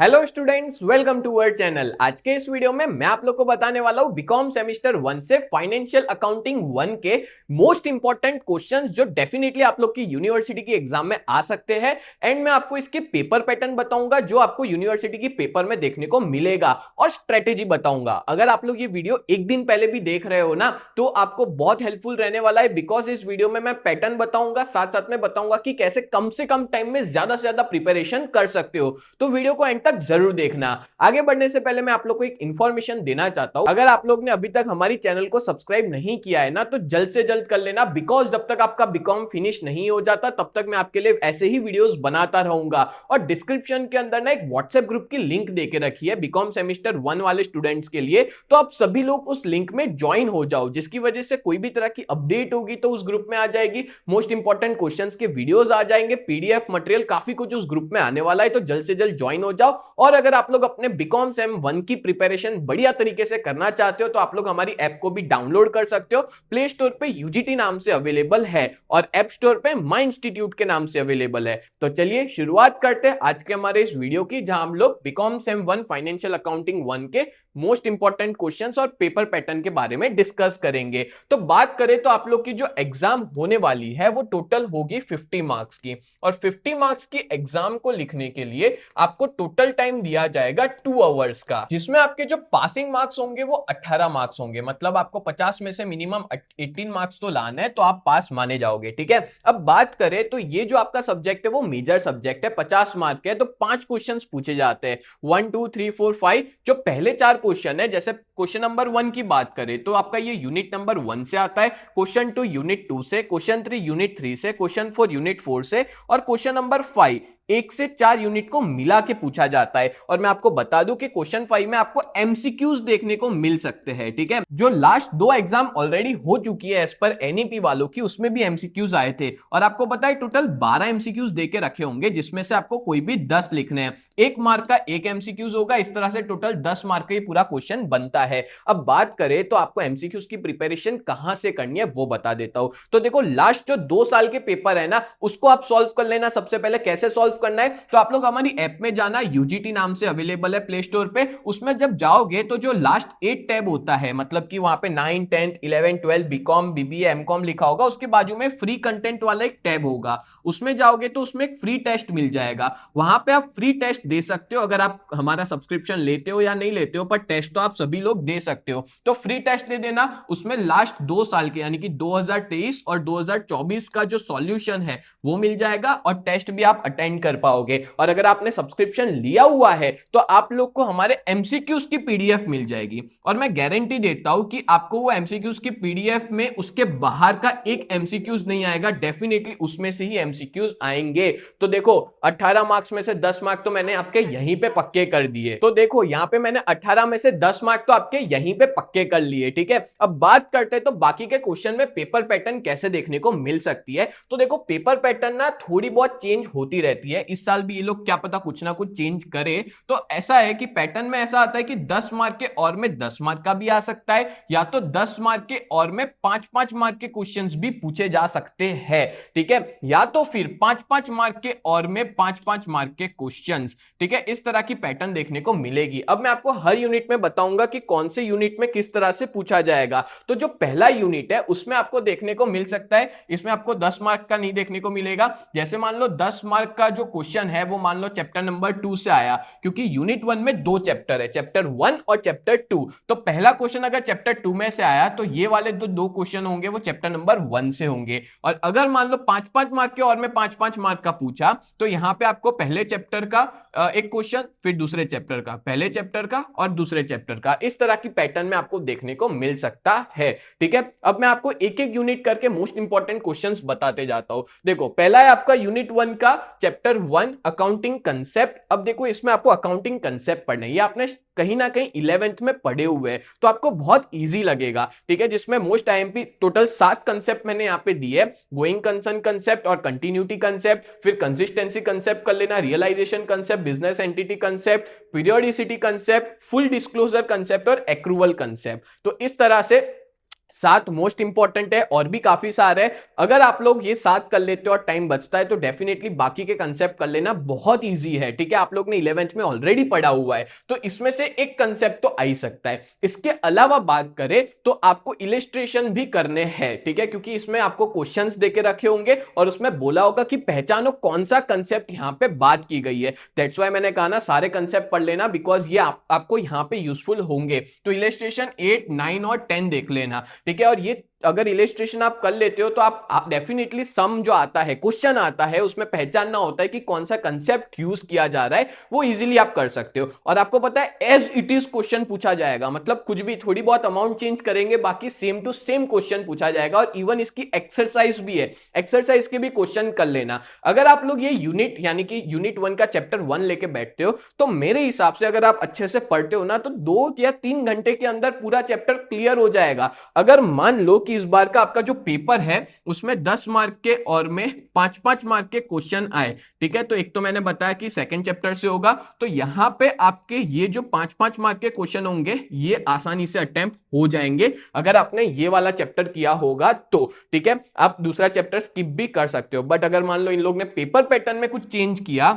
Hello students, welcome to our channel. आज के इस वीडियो में मैं आप लोग को बताने वाला हूं बीकॉम सेमेस्टर 1 से फाइनेंशियल अकाउंटिंग 1 के मोस्ट इंपॉर्टेंट क्वेश्चंस जो डेफिनेटली आप लोग की यूनिवर्सिटी की एग्जाम में आ सकते हैं। एंड मैं आपको इसके पेपर पैटर्न बताऊंगा जो आपको यूनिवर्सिटी की पेपर में देखने को मिलेगा और स्ट्रेटेजी बताऊंगा। अगर आप लोग ये वीडियो एक दिन पहले भी देख रहे हो ना तो आपको बहुत हेल्पफुल रहने वाला है, बिकॉज इस वीडियो में मैं पैटर्न बताऊंगा, साथ साथ में बताऊंगा कि कैसे कम से कम टाइम में ज्यादा से ज्यादा प्रिपरेशन कर सकते हो। तो वीडियो को एंड तक जरूर देखना। आगे बढ़ने से पहले मैं आप लोग को एक इंफॉर्मेशन देना चाहता हूं। अगर आप लोग ने अभी तक हमारी चैनल को सब्सक्राइब नहीं किया है ना तो जल्द से जल्द कर लेना, बिकॉज जब तक आपका बीकॉम फिनिश नहीं हो जाता तब तक मैं आपके लिए ऐसे ही वीडियोस बनाता रहूंगा। और डिस्क्रिप्शन के अंदर ना एक व्हाट्सएप ग्रुप की लिंक देके रखी है बीकॉम सेमेस्टर 1 वाले स्टूडेंट्स के लिए, तो आप सभी लोग उस लिंक में ज्वाइन हो जाओ, जिसकी वजह से कोई भी तरह की अपडेट होगी तो उस ग्रुप में आ जाएगी। मोस्ट इंपॉर्टेंट क्वेश्चंस के वीडियोस आ जाएंगे, पीडीएफ मटेरियल काफी कुछ उस ग्रुप में आने वाला है, तो जल्द से जल्द ज्वाइन हो जाओ। और अगर आप लोग अपने बीकॉम सेम 1 की प्रिपरेशन बढ़िया तरीके से करना चाहते हो तो आप लोग हमारी ऐप को भी डाउनलोड कर सकते हो। प्ले स्टोर पे यूजीटी नाम से अवेलेबल है और ऐप स्टोर पे माई इंस्टीट्यूट के नाम से अवेलेबल है। तो चलिए शुरुआत करते हैं आज के हमारे इस वीडियो की, जहां हम लोग बीकॉम सेम 1 फाइनेंशियल अकाउंटिंग 1 के मोस्ट इंपॉर्टेंट क्वेश्चंस और पेपर पैटर्न के बारे में डिस्कस करेंगे। तो बात करें तो आप लोग की जो एग्जाम होने वाली है वो टोटल होगी 50 मार्क्स की, और 50 मार्क्स की एग्जाम को लिखने के लिए आपको टोटल टाइम दिया जाएगा 2 आवर्स का, जिसमें आपके जो पासिंग मार्क्स होंगे वो 18 मार्क्स होंगे। मतलब आपको 50 में से मिनिमम 18 मार्क्स तो लाना है, तो आप पास माने जाओगे। ठीक है, अब बात करें तो ये जो आपका सब्जेक्ट है वो मेजर सब्जेक्ट है, 50 मार्क है, तो 5 क्वेश्चन पूछे जाते हैं, 1 2 3 4 5। जो पहले 4 क्वेश्चन है, जैसे क्वेश्चन नंबर 1 की बात करें तो आपका ये यूनिट नंबर 1 से आता है, क्वेश्चन 2 यूनिट 2 से, क्वेश्चन 3 यूनिट 3 से, क्वेश्चन 4 यूनिट 4 से, और क्वेश्चन नंबर 5 1 से 4 यूनिट को मिला के पूछा जाता है। और मैं आपको बता दूं कि क्वेश्चन 5 में आपको एमसीक्यूज देखने को मिल सकते हैं। ठीक है, जो लास्ट 2 एग्जाम ऑलरेडी हो चुकी है एज पर एनईपी वालों की, उसमें भी एमसीक्यूज आए थे, और आपको पता है टोटल 12 एमसीक्यूज देके रखे होंगे, जिसमें से आपको कोई भी 10 लिखने हैं। 1 मार्क का 1 एमसीक्यूज होगा, इस तरह से टोटल 10 मार्क का ये पूरा क्वेश्चन बनता है। अब बात करें तो आपको एमसीक्यूज की प्रिपरेशन कहां से करनी है वो बता देता हूं। तो देखो, लास्ट जो 2 साल के पेपर है ना उसको आप सॉल्व कर लेना। सबसे पहले कैसे सॉल्व करना है, तो आप लोग हमारी ऐप में जाना, यूजीटी नाम से अवेलेबल है प्ले स्टोर पे। उसमें जब जाओगे तो जो लास्ट 8 टैब होता है, मतलब कि वहां पे 9 10 11 12 बीकॉम बीबीए एमकॉम लिखा होगा, उसके बाजू में फ्री कंटेंट वाला एक टैब होगा, उसमें जाओगे तो उसमें एक फ्री टेस्ट मिल जाएगा। वहां पे आप फ्री टेस्ट दे सकते हो, अगर आप हमारा सब्सक्रिप्शन लेते हो या नहीं लेते हो, पर टेस्ट तो आप सभी लोग दे सकते हो। तो फ्री टेस्ट दे देना, उसमें लास्ट 2 साल के यानी कि 2023 और 2024 का जो सॉल्यूशन है वो मिल जाएगा, और टेस्ट भी आप अटेंड कर पाओगे। और अगर आपने सब्सक्रिप्शन लिया हुआ है तो आप लोग को हमारे एमसीक्यूज की पीडीएफ मिल जाएगी, और मैं गारंटी देता हूं कि आपको वो एमसीक्यूज की पीडीएफ में उसके बाहर का एक एमसीक्यूज नहीं आएगा, डेफिनेटली उसमें से ही एमसीक्यूज आएंगे। तो देखो, 18 मार्क्स में से 10 मार्क तो मैंने आपके यहीं पे पक्के कर दिए। तो देखो, यहां पे मैंने 18 में से 10 मार्क तो आपके यहीं पे पक्के कर लिए। ठीक है, अब बात करते हैं तो बाकी के क्वेश्चन में पेपर पैटर्न कैसे देखने को मिल सकती है। तो देखो, पेपर पैटर्न ना थोड़ी बहुत चेंज होती रहती है, इस साल भी ये लोग क्या पता कुछ ना कुछ चेंज करे। तो ऐसा है कि पैटर्न में ऐसा आता है कि 10 मार्क के और में 10 मार्क का भी आ सकता है, या तो 10 मार्क के और में 5-5 मार्क के क्वेश्चंस भी पूछे जा सकते हैं। ठीक है, या तो फिर 5-5 मार्क के और में 5-5 मार्क के क्वेश्चंस। ठीक है, इस तरह की पैटर्न देखने को मिलेगी। अब मैं आपको हर यूनिट में बताऊंगा कि कौन से यूनिट में किस तरह से पूछा जाएगा। तो जो पहला यूनिट है उसमें आपको देखने को मिल सकता है, इसमें आपको 10 मार्क का नहीं देखने को मिलेगा। जैसे मान लो 10 मार्क का जो क्वेश्चन है वो मान लो चैप्टर नंबर 2 से आया, क्योंकि यूनिट 1 में 2 चैप्टर है, चैप्टर 1 और चैप्टर 2। तो पहला क्वेश्चन अगर चैप्टर 2 में से आया तो ये वाले दो क्वेश्चन होंगे वो चैप्टर नंबर 1 से होंगे। और अगर मान लो 5-5 मार्क के और में 5-5 मार्क का पूछा तो यहां पे आपको पहले चैप्टर का एक क्वेश्चन, फिर दूसरे चैप्टर का, पहले चैप्टर का और दूसरे चैप्टर का, इस तरह की पैटर्न में आपको देखने को मिल सकता है। ठीक है, अब मैं आपको एक एक यूनिट करके मोस्ट इंपॉर्टेंट क्वेश्चंस बताते जाता हूं। देखो, पहला है आपका यूनिट 1 का चैप्टर 1 अकाउंटिंग कंसेप्ट। अब देखो, इसमें आपको अकाउंटिंग कंसेप्ट पढ़ना है, ये आपने कहीं ना कहीं 11th में पढ़े हुए हैं, तो आपको बहुत इजी लगेगा। ठीक है, जिसमें मोस्ट आईएमपी टोटल 7 कंसेप्ट मैंने यहां पे दिए, गोइंग कंसर्न कंसेप्ट और कंटिन्यूटी कंसेप्ट, फिर कंसिस्टेंसी कंसेप्ट कर लेना, realization concept, business entity concept, periodicity concept, full disclosure concept और एक्रूवल कंसेप्ट। तो इस तरह से सात मोस्ट इंपॉर्टेंट है, और भी काफी सारे हैं। अगर आप लोग ये सात कर लेते हो और टाइम बचता है तो डेफिनेटली बाकी के कंसेप्ट कर लेना बहुत इजी है, ठीक है। आप लोग ने 11th में ऑलरेडी पढ़ा हुआ है, तो इसमें से एक कंसेप्ट तो आ ही सकता है। इसके अलावा बात करें तो आपको इलिस्ट्रेशन भी करने हैं, ठीक है, क्योंकि इसमें आपको क्वेश्चंस देके रखे होंगे और उसमें बोला होगा कि पहचानो कौन सा कंसेप्ट यहां पे बात की गई है। दैट्स व्हाई मैंने कहा ना सारे कंसेप्ट पढ़ लेना, बिकॉज ये आपको यहां पे यूजफुल होंगे। तो इलिस्ट्रेशन 8, 9 और 10 देख लेना, ठीक है। और ये अगर इलिस्ट्रेशन आप कर लेते हो तो आप डेफिनेटली सम जो आता है, क्वेश्चन आता है, उसमें पहचानना होता है कि कौन सा कंसेप्ट यूज किया जा रहा है, वो इजीली आप कर सकते हो। और आपको पता है एज इट इज क्वेश्चन पूछा जाएगा, मतलब कुछ भी थोड़ी बहुत अमाउंट चेंज करेंगे, बाकी सेम टू सेम क्वेश्चन पूछा जाएगा। और इवन इसकी एक्सरसाइज भी है, एक्सरसाइज के भी क्वेश्चन कर लेना। अगर आप लोग ये यूनिट यानी कि यूनिट 1 का चैप्टर 1 लेके बैठते हो तो मेरे हिसाब से अगर आप अच्छे से पढ़ते हो ना तो 2 या 3 घंटे के अंदर पूरा चैप्टर क्लियर हो जाएगा। अगर मान लो कि इस बार का आपका जो पेपर है उसमें 10 मार्क के और में 5-5 मार्क के क्वेश्चन आए, ठीक है, तो एक तो मैंने बताया कि सेकंड चैप्टर से होगा, तो यहां पे आपके ये जो 5-5 मार्क के क्वेश्चन होंगे ये आसानी से अटेम्प्ट हो जाएंगे अगर आपने ये वाला चैप्टर किया होगा तो, ठीक है। आप दूसरा चैप्टर स्किप भी कर सकते हो, बट अगर मान लो इन लोग ने पेपर पैटर्न में कुछ चेंज किया,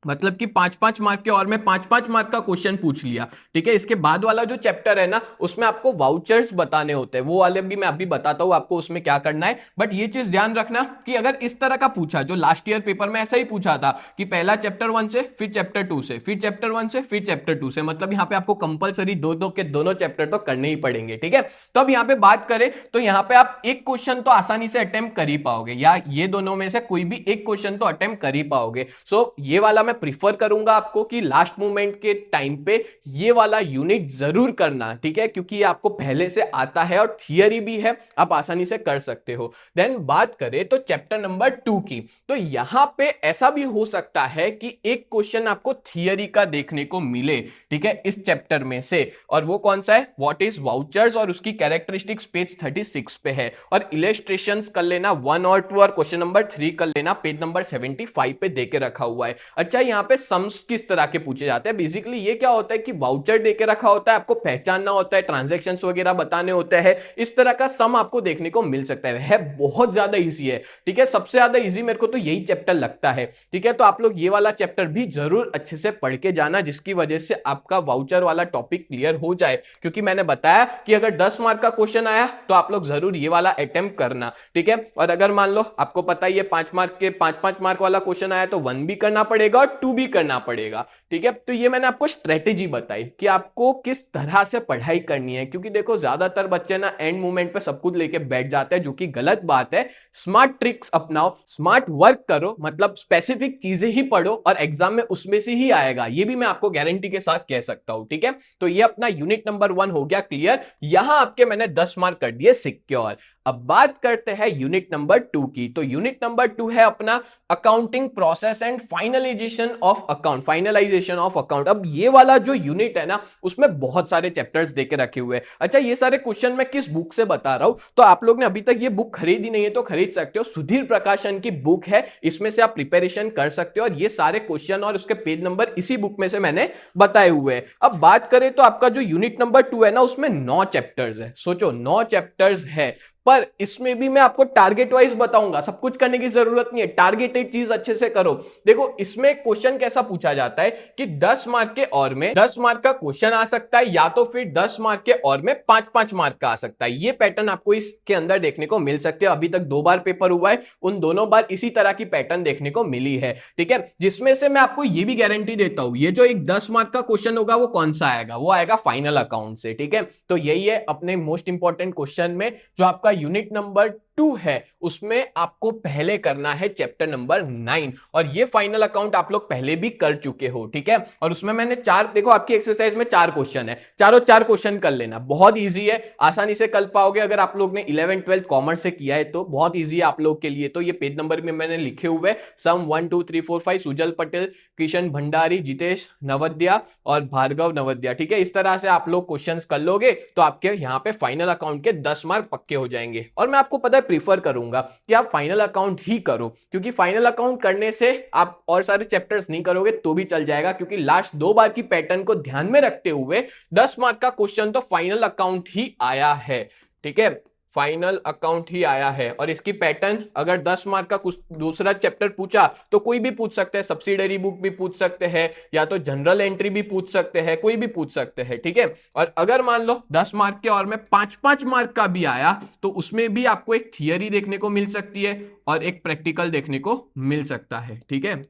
मतलब कि 5-5 मार्क के और में 5-5 मार्क का क्वेश्चन पूछ लिया, ठीक है, इसके बाद वाला जो चैप्टर है ना उसमें आपको वाउचर्स बताने होते हैं, वो वाले भी मैं अभी बताता हूं आपको उसमें क्या करना है। बट ये चीज ध्यान रखना कि अगर इस तरह का पूछा, जो लास्ट ईयर पेपर में ऐसा ही पूछा था कि पहला चैप्टर 1 से, फिर चैप्टर 2 से, फिर चैप्टर 1 से, फिर चैप्टर 2 से, मतलब यहाँ पे आपको कंपलसरी दो दो के दोनों चैप्टर तो करने ही पड़ेंगे, ठीक है। तो अब यहाँ पे बात करें तो यहाँ पे आप एक क्वेश्चन तो आसानी से अटेम्प्ट कर ही पाओगे, या ये दोनों में से कोई भी एक क्वेश्चन तो अटेम्प्ट कर ही पाओगे। सो ये वाला मैं प्रीफर करूंगा आपको कि लास्ट मोमेंट के टाइम पे ये वाला यूनिट जरूर करना, ठीक है, क्योंकि ये आपको पहले से आता है और थियरी भी है, आप आसानी से कर सकते हो। देन बात करें तो चैप्टर नंबर 2 की, तो यहां पे ऐसा भी हो सकता है कि एक क्वेश्चन आपको थियरी का देखने को मिले, ठीक है, इस चैप्टर में से, और वो कौन सा है, व्हाट इज वाउचर्स, और उसकी कैरेक्टरिस्टिक्स पेज 36 पे है। और इलस्ट्रेशंस कर लेना 1 और 2, और क्वेश्चन नंबर 3 कर लेना पेज नंबर 75 पे देके रखा हुआ है। अच्छा, यहाँ पे सम्स किस तरह के पूछे जाते हैं, बेसिकली ये क्या होता है कि वाउचर देके रखा होता है, आपको पहचानना होता है, ट्रांजैक्शंस वगैरह बताने होते हैं, इस तरह का सम आपको देखने को मिल सकता है बहुत ज्यादा इजी है, ठीक है, सबसे ज्यादा इजी मेरे को तो यही चैप्टर लगता है, ठीक है। तो आप लोग ये वाला चैप्टर भी जरूर अच्छे से पढ़ के जाना, जिसकी वजह से आपका वाउचर वाला टॉपिक क्लियर हो जाए, क्योंकि मैंने बताया कि अगर 10 मार्क का क्वेश्चन आया तो आप लोग जरूर ये वाला अटेम्प्ट करना, ठीक है। और अगर मान लो आपको पता है ये 5 मार्क के 5-5 मार्क वाला क्वेश्चन आया तो 1 भी करना पड़ेगा और 2 भी करना पड़ेगा, ठीक है। तो ये मैंने आपको स्ट्रेटेजी बताई कि आपको किस तरह से पढ़ाई करनी है, क्योंकि देखो ज्यादातर बच्चे ना एंड मोमेंट पे सब कुछ लेके बैठ जाते हैं, जो कि गलत बात है। स्मार्ट ट्रिक्स अपनाओ, स्मार्ट वर्क करो, मतलब स्पेसिफिक चीजें ही पढ़ो और एग्जाम में उसमें से ही आएगा, ये भी मैं आपको गारंटी के साथ कह सकता हूं, ठीक है। तो ये अपना यूनिट नंबर 1 हो गया क्लियर, यहां आपके मैंने 10 मार्क कर दिए सिक्योर। अब बात करते हैं यूनिट नंबर 2 की, तो यूनिट नंबर 2 है अपना accounting process and finalisation of account, finalisation of account. अब ये वाला जो यूनिट है ना उसमें बहुत सारे चैप्टर्स देके रखे हुए हैं। अच्छा, ये सारे क्वेश्चन मैं किस बुक से बता रहा हूं, तो आप लोग ने अभी तक ये बुक खरीदी नहीं है तो खरीद सकते हो, सुधीर प्रकाशन की बुक है, इसमें से आप प्रिपरेशन कर सकते हो, और ये सारे क्वेश्चन और उसके पेज नंबर इसी बुक में से मैंने बताए हुए हैं। अब बात करें तो आपका जो यूनिट नंबर 2 है ना उसमें 9 चैप्टर्स है, सोचो 9 चैप्टर्स है, पर इसमें भी मैं आपको टारगेट वाइज बताऊंगा, सब कुछ करने की जरूरत नहीं है, टारगेटेड चीज अच्छे से करो। देखो इसमें क्वेश्चन कैसा पूछा जाता है कि 10 मार्क के और में 10 मार्क का क्वेश्चन आ सकता है, या तो फिर 10 मार्क के और में 5-5 मार्क का आ सकता है। ये पैटर्न आपको इसके अंदर देखने को मिल सकते हैं, अभी तक 2 बार पेपर हुआ है, उन दोनों बार इसी तरह की पैटर्न देखने को मिली है, ठीक है। जिसमें से मैं आपको ये भी गारंटी देता हूं, ये जो एक 10 मार्क का क्वेश्चन होगा वो कौन सा आएगा, वो आएगा फाइनल अकाउंट से, ठीक है। तो यही है अपने मोस्ट इंपॉर्टेंट क्वेश्चन में, जो आपका यूनिट नंबर 2 है उसमें आपको पहले करना है चैप्टर नंबर 9, और ये फाइनल अकाउंट आप लोग पहले भी कर चुके हो, ठीक है। और उसमें मैंने 4, देखो आपकी एक्सरसाइज में 4 क्वेश्चन है, चारों 4 क्वेश्चन कर लेना, बहुत इजी है, आसानी से कर पाओगे। अगर आप लोग ने 11th 12th कॉमर्स से किया है तो बहुत इजी है आप लोग के लिए। तो ये पेज नंबर में मैंने लिखे हुए सम 1 2 3 4 5 सुजल पटेल, किशन भंडारी, जितेश नवद्या और भार्गव नवद्या, ठीक है। इस तरह से आप लोग क्वेश्चंस कर लोगे तो आपके यहाँ पे फाइनल अकाउंट के 10 मार्क पक्के हो जाएंगे। और मैं आपको पता है प्रीफर करूंगा कि आप फाइनल अकाउंट ही करो, क्योंकि फाइनल अकाउंट करने से आप और सारे चैप्टर्स नहीं करोगे तो भी चल जाएगा, क्योंकि लास्ट 2 बार की पैटर्न को ध्यान में रखते हुए 10 मार्क का क्वेश्चन तो फाइनल अकाउंट ही आया है, ठीक है, फाइनल अकाउंट ही आया है और इसकी पैटर्न अगर 10 मार्क का कुछ दूसरा चैप्टर पूछा तो कोई भी पूछ सकते हैं, सब्सिडरी बुक भी पूछ सकते हैं या तो जनरल एंट्री भी पूछ सकते हैं, कोई भी पूछ सकते हैं, ठीक है। और अगर मान लो 10 मार्क के और में 5-5 मार्क का भी आया तो उसमें भी आपको एक थियरी देखने को मिल सकती है और एक प्रैक्टिकल देखने को मिल सकता है, ठीक है।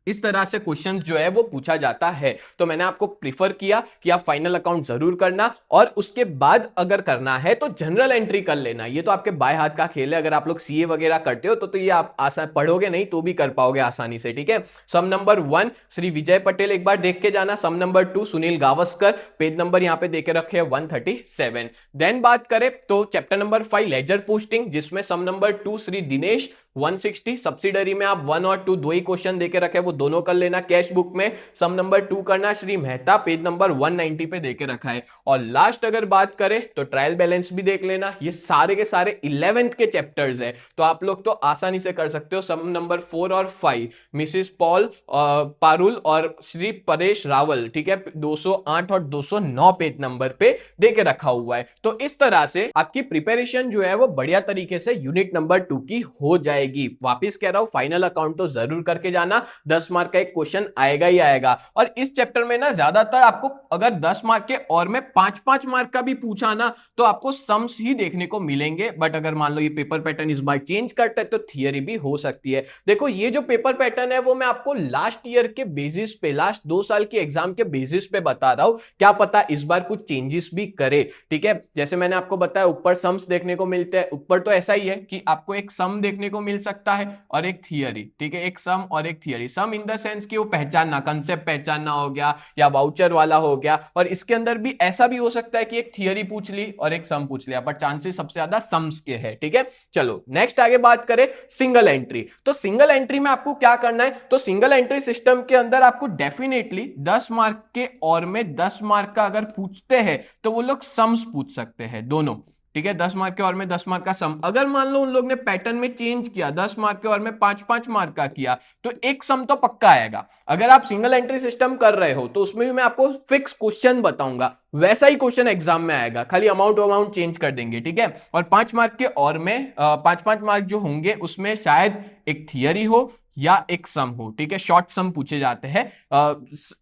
इस तरह से क्वेश्चंस जो है वो पूछा जाता है। तो मैंने आपको प्रीफर किया कि आप फाइनल अकाउंट जरूर करना और उसके बाद अगर करना है तो जनरल एंट्री कर लेना। ये तो आपके बाएं हाथ का खेल है। अगर आप लोग सीए वगैरह करते हो तो ये आप आसान पढ़ोगे नहीं तो भी कर पाओगे आसानी से, ठीक है। सम नंबर 1 श्री विजय पटेल एक बार देख के जाना। Sum number 2 Sunil Gavaskar, page number यहां पे देके रखे 137। देन बात करें तो चैप्टर नंबर 5 लेजर पोस्टिंग, जिसमें सम नंबर 2 श्री दिनेश 160। सब्सिडरी में आप 1 और 2 दो ही क्वेश्चन देके रखे, वो दोनों कर लेना। कैश बुक में सम नंबर 2 करना श्री मेहता, पेज नंबर 190 पे देके रखा है। और लास्ट अगर बात करें तो ट्रायल बैलेंस भी देख लेना। ये सारे के सारे 11th के चैप्टर्स है तो आप लोग तो आसानी से कर सकते हो। सम नंबर 4 और 5 मिसिस पॉल पारुल और श्री परेश रावल, ठीक है, 208 और 209 पेज नंबर पे देके रखा हुआ है। तो इस तरह से आपकी प्रिपरेशन जो है वो बढ़िया तरीके से यूनिट नंबर 2 की हो जाएगी। वापिस कह रहा हूं, फाइनल अकाउंट तो जरूर करके जाना। 10 मार्क का एक क्वेश्चन आएगा ही आएगा। और इस चैप्टर में ना ज्यादातर आपको अगर 10 मार्क के और में 5-5 मार्क का भी पूछा ना तो आपको सम्स ही देखने को मिलेंगे। बट अगर मान लो ये पेपर पैटर्न इस बार चेंज करता है तो थियरी भी हो सकती है। देखो ये जो पेपर पैटर्न है वो मैं आपको लास्ट ईयर के बेसिस पे, लास्ट 2 साल के एग्जाम के बेसिस पे बता रहा हूं। क्या पता इस बार कुछ चेंजेस भी करे, ठीक है। जैसे मैंने आपको बताया ऊपर सम्स देखने को मिलते हैं। ऊपर तो ऐसा ही है कि आपको एक सम देखने को मिल सकता है और एक थियरी, ठीक है, एक सम और एक theory. Sum in the sense कि वो पहचानना, कंसेप्ट पहचानना हो गया या वाउचर वाला हो गया। और इसके अंदर भी ऐसा भी हो सकता है कि एक थियरी पूछ ली और एक सम पूछ लिया, बट चांसेस सबसे ज्यादा सम्स के है, ठीक है। चलो नेक्स्ट आगे बात करें सिंगल एंट्री। तो सिंगल एंट्री में आपको क्या करना है, तो सिंगल एंट्री सिस्टम के अंदर आपको डेफिनेटली 10 मार्क के और में 10 मार्क का अगर पूछते हैं तो वो लोग सम्स पूछ सकते हैं दोनों, ठीक है। 10 मार्क के और में 10 मार्क का सम। अगर मान लो उन लोग ने पैटर्न में चेंज किया, 10 मार्क के और में 5-5 मार्क का किया तो एक सम तो पक्का आएगा। अगर आप सिंगल एंट्री सिस्टम कर रहे हो तो उसमें भी मैं आपको फिक्स क्वेश्चन बताऊंगा, वैसा ही क्वेश्चन एग्जाम में आएगा, खाली अमाउंट चेंज कर देंगे, ठीक है। और 5 मार्क के और में 5-5 मार्क जो होंगे उसमें शायद एक थियरी हो या एक सम हो, ठीक है। शॉर्ट सम पूछे जाते हैं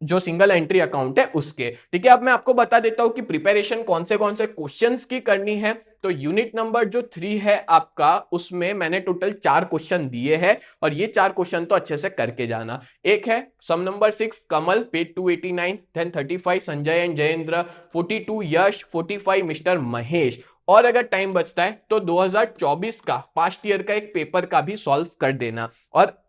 जो सिंगल एंट्री अकाउंट है उसके, ठीक है। अब मैं आपको बता देता हूं कि प्रिपरेशन कौन से क्वेश्चंस की करनी है। तो यूनिट नंबर जो 3 है आपका, उसमें मैंने टोटल 4 क्वेश्चन दिए हैं और ये 4 क्वेश्चन तो अच्छे से करके जाना। एक है sum number 6 Kamal, page 289, then 35 Sanjay and Jayendra, 42 Yash, 45 mister Mahesh. और अगर टाइम बचता है तो 2024 का पास्ट ईयर का एक पेपर का भी सॉल्व कर देना। और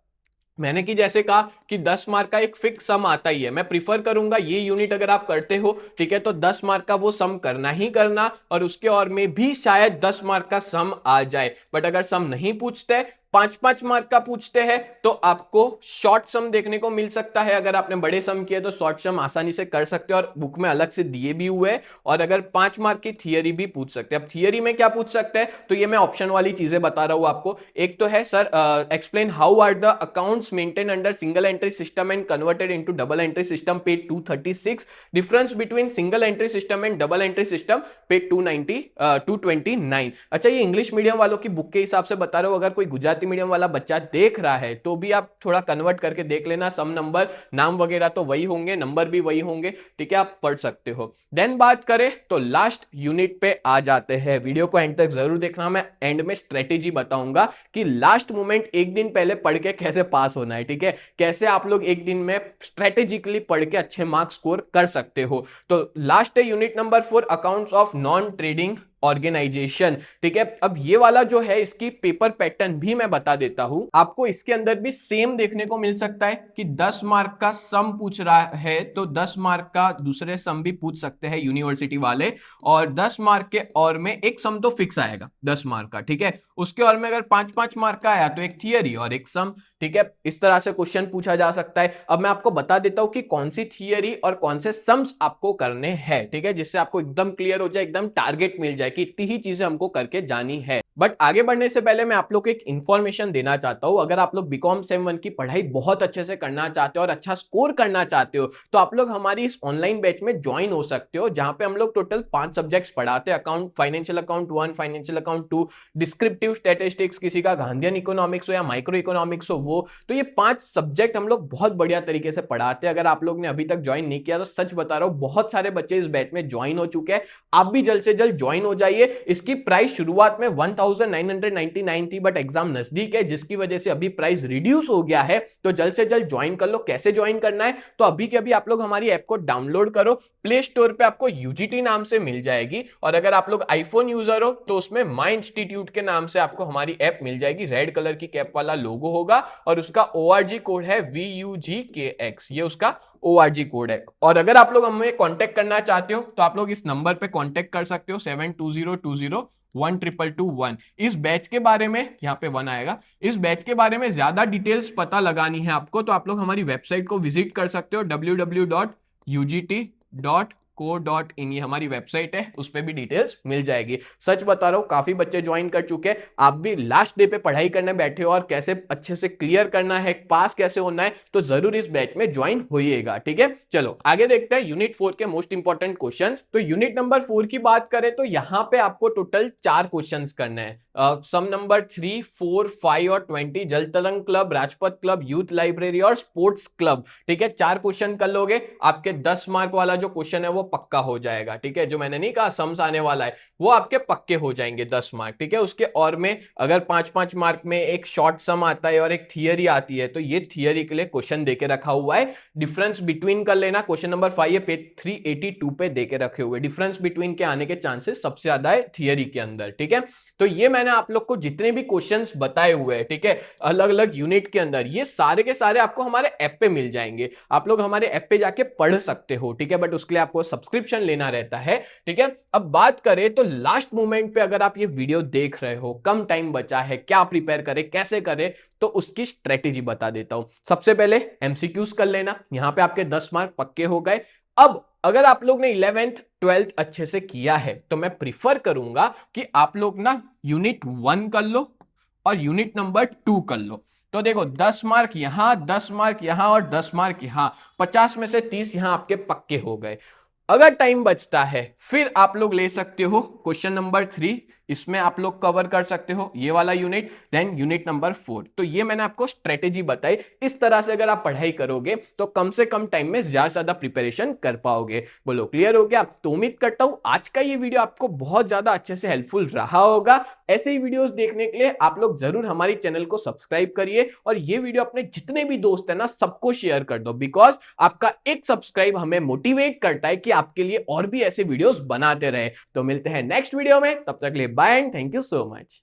मैंने कि जैसे कहा कि 10 मार्क का एक फिक्स सम आता ही है, मैं प्रीफर करूंगा ये यूनिट अगर आप करते हो, ठीक है, तो 10 मार्क का वो सम करना ही करना और उसके और में भी शायद 10 मार्क का सम आ जाए। बट अगर सम नहीं पूछते, 5-5 मार्क का पूछते हैं तो आपको शॉर्ट सम देखने को मिल सकता है। अगर आपने बड़े सम किए तो शॉर्ट सम आसानी से कर सकते हो और बुक में अलग से दिए भी हुए हैं। और अगर 5 मार्क की थियरी भी पूछ सकते हैं। अब थियरी में क्या पूछ सकते हैं तो ये मैं ऑप्शन वाली चीजें बता रहा हूं आपको। एक तो है sir explain how are the accounts maintain under single entry system and converted into double entry system, page 236। Difference between single entry system and double entry system, page 229। अच्छा, ये इंग्लिश मीडियम वालों की बुक के हिसाब से बता रहा हूं। अगर कोई गुजराती मीडियम वाला बच्चा देख रहा है तो भी आप थोड़ा कन्वर्ट करके देख लेना। सम नंबर नाम वगैरह तो वही होंगे, नंबर भी वही होंगे, ठीक है, आप पढ़ सकते हो। देन बात करें तो लास्ट यूनिट पे आ जाते हैं। वीडियो को एंड तक जरूर देखना, मैं एंड में स्ट्रेटेजी बताऊंगा कि लास्ट मोमेंट एक दिन पहले पढ़ के कैसे पास होना है, ठीक है, कैसे आप लोग एक दिन में स्ट्रेटेजिकली पढ़ के अच्छे मार्क्स स्कोर कर सकते हो। तो लास्ट है unit number 4 accounts of non trading organization, ठीक है। अब ये वाला जो है इसकी पेपर पैटर्न भी मैं बता देता हूं आपको। इसके अंदर भी सेम देखने को मिल सकता है कि 10 मार्क का सम पूछ रहा है तो 10 मार्क का दूसरे सम भी पूछ सकते हैं यूनिवर्सिटी वाले। और 10 मार्क के और में एक सम तो फिक्स आएगा 10 मार्क का, ठीक है। उसके और में अगर 5-5 मार्क का आया तो एक थियरी और एक सम, ठीक है। इस तरह से क्वेश्चन पूछा जा सकता है। अब मैं आपको बता देता हूं कि कौन सी थियरी और कौन से सम्स आपको करने हैं, ठीक है, जिससे आपको एकदम क्लियर हो जाए, एकदम टारगेट मिल जाए कि इतनी ही चीजें हमको करके जानी है। बट आगे बढ़ने से पहले मैं आप लोग को एक इन्फॉर्मेशन देना चाहता हूं। अगर आप लोग बीकॉम सेम 1 की पढ़ाई बहुत अच्छे से करना चाहते हो और अच्छा स्कोर करना चाहते हो तो आप लोग हमारी इस ऑनलाइन बैच में ज्वाइन हो सकते हो, जहां पे हम लोग टोटल 5 सब्जेक्ट्स पढ़ाते हैं। Account, financial account 1, financial account 2, descriptive statistics, किसी का गांधीयन इकोनॉमिक्स हो या माइक्रो इकोनॉमिक्स हो वो, तो ये 5 सब्जेक्ट हम लोग बहुत बढ़िया तरीके से पढ़ाते हैं। अगर आप लोग ने अभी तक ज्वाइन नहीं किया तो सच बता रहा हूं, बहुत सारे बच्चे इस बैच में ज्वाइन हो चुके हैं। आप भी जल्द से जल्द ज्वाइन हो जाइए। इसकी प्राइस शुरुआत में 1999 थी, बट एग्जाम नजदीक है जिसकी वजह से अभी प्राइस रिड्यूस हो गया है, तो जल्द से जल्द ज्वाइन कर लो। कैसे ज्वाइन करना है, तो अभी के अभी आप लोग हमारी ऐप को डाउनलोड करो। प्ले स्टोर पे आपको यूजीटी नाम से मिल जाएगी, और अगर आप लोग आईफोन यूजर हो तो उसमें माई इंस्टीट्यूट के नाम से आपको हमारी ऐप मिल जाएगी। रेड कलर की कैप वाला लोगो होगा और उसका ORG कोड है VUGKX, ये उसका ORG कोड है। और अगर आप लोग हमें कांटेक्ट करना चाहते हो तो आप लोग इस नंबर पे कांटेक्ट कर सकते हो 7202012221। इस बैच के बारे में, यहाँ पे 1 आएगा, इस बैच के बारे में ज्यादा डिटेल्स पता लगानी है आपको तो आप लोग हमारी वेबसाइट को विजिट कर सकते हो www.ugt.co.in, ये हमारी वेबसाइट है, उस पर भी डिटेल्स मिल जाएगी। सच बता रहा हूं, काफी बच्चे ज्वाइन कर चुके हैं। आप भी लास्ट डे पे पढ़ाई करने बैठे हो और कैसे अच्छे से क्लियर करना है, पास कैसे होना है, तो जरूर इस बैच में ज्वाइन होइएगा, ठीक है। चलो आगे देखते हैं यूनिट 4 के मोस्ट इंपॉर्टेंट क्वेश्चंस। तो यूनिट नंबर 4 की बात करें तो यहां पे आपको टोटल 4 क्वेश्चंस करने हैं। सम नंबर 3, 4, 5 और 20, जल तरंग club, Rajpath club, youth library और स्पोर्ट्स क्लब, ठीक है। 4 क्वेश्चन कर लोगे, आपके 10 मार्क वाला जो क्वेश्चन है वो पक्का हो जाएगा, ठीक है। जो मैंने नहीं कहा सम्स आने वाला है वो आपके पक्के हो जाएंगे 10 मार्क, ठीक है। उसके और में अगर 5-5 मार्क में एक शॉर्ट सम आता है और एक थियरी आती है, तो ये थियरी के लिए क्वेश्चन देके रखा हुआ है। डिफरेंस बिटवीन कर लेना, क्वेश्चन नंबर 5 ये पेज 382 पे देके रखे हुए। डिफरेंस बिटवीन के आने के चांसेस सबसे ज्यादा है थियरी के अंदर, ठीक है। तो ये मैंने आप लोग को जितने भी क्वेश्चंस बताए हुए हैं, ठीक है, अलग अलग यूनिट के अंदर, ये सारे के सारे आपको हमारे ऐप पे मिल जाएंगे। आप लोग हमारे ऐप पे जाके पढ़ सकते हो, ठीक है, बट उसके लिए आपको सब्सक्रिप्शन लेना रहता है, ठीक है। अब बात करें तो लास्ट मोमेंट पे अगर आप ये वीडियो देख रहे हो, कम टाइम बचा है, क्या प्रिपेयर करें, कैसे करें, तो उसकी स्ट्रेटेजी बता देता हूं। सबसे पहले एमसीक्यूज कर लेना, यहां पे आपके 10 मार्क पक्के हो गए। अब अगर आप लोग ने 11th 12th अच्छे से किया है तो मैं प्रिफर करूंगा कि आप लोग ना यूनिट 1 कर लो और यूनिट नंबर 2 कर लो। तो देखो 10 मार्क यहां, 10 मार्क यहां और 10 मार्क यहां, 50 में से 30 यहां आपके पक्के हो गए। अगर टाइम बचता है फिर आप लोग ले सकते हो क्वेश्चन नंबर 3, इसमें आप लोग कवर कर सकते हो ये वाला यूनिट, देन यूनिट नंबर 4। तो ये मैंने आपको स्ट्रेटेजी बताई। इस तरह से अगर आप पढ़ाई करोगे तो कम से कम टाइम में ज्यादा से ज्यादा प्रिपरेशन कर पाओगे। बोलो क्लियर हो गया? तो उम्मीद करता हूं आज का ये वीडियो आपको बहुत ज्यादा अच्छे से हेल्पफुल रहा होगा। ऐसे ही वीडियोस देखने के लिए आप लोग जरूर हमारी चैनल को सब्सक्राइब करिए और ये वीडियो अपने जितने भी दोस्त है ना सबको शेयर कर दो, बिकॉज आपका एक सब्सक्राइब हमें मोटिवेट करता है कि आपके लिए और भी ऐसे वीडियोस बनाते रहे। तो मिलते हैं नेक्स्ट वीडियो में, तब तक के लिए bye and thank you so much.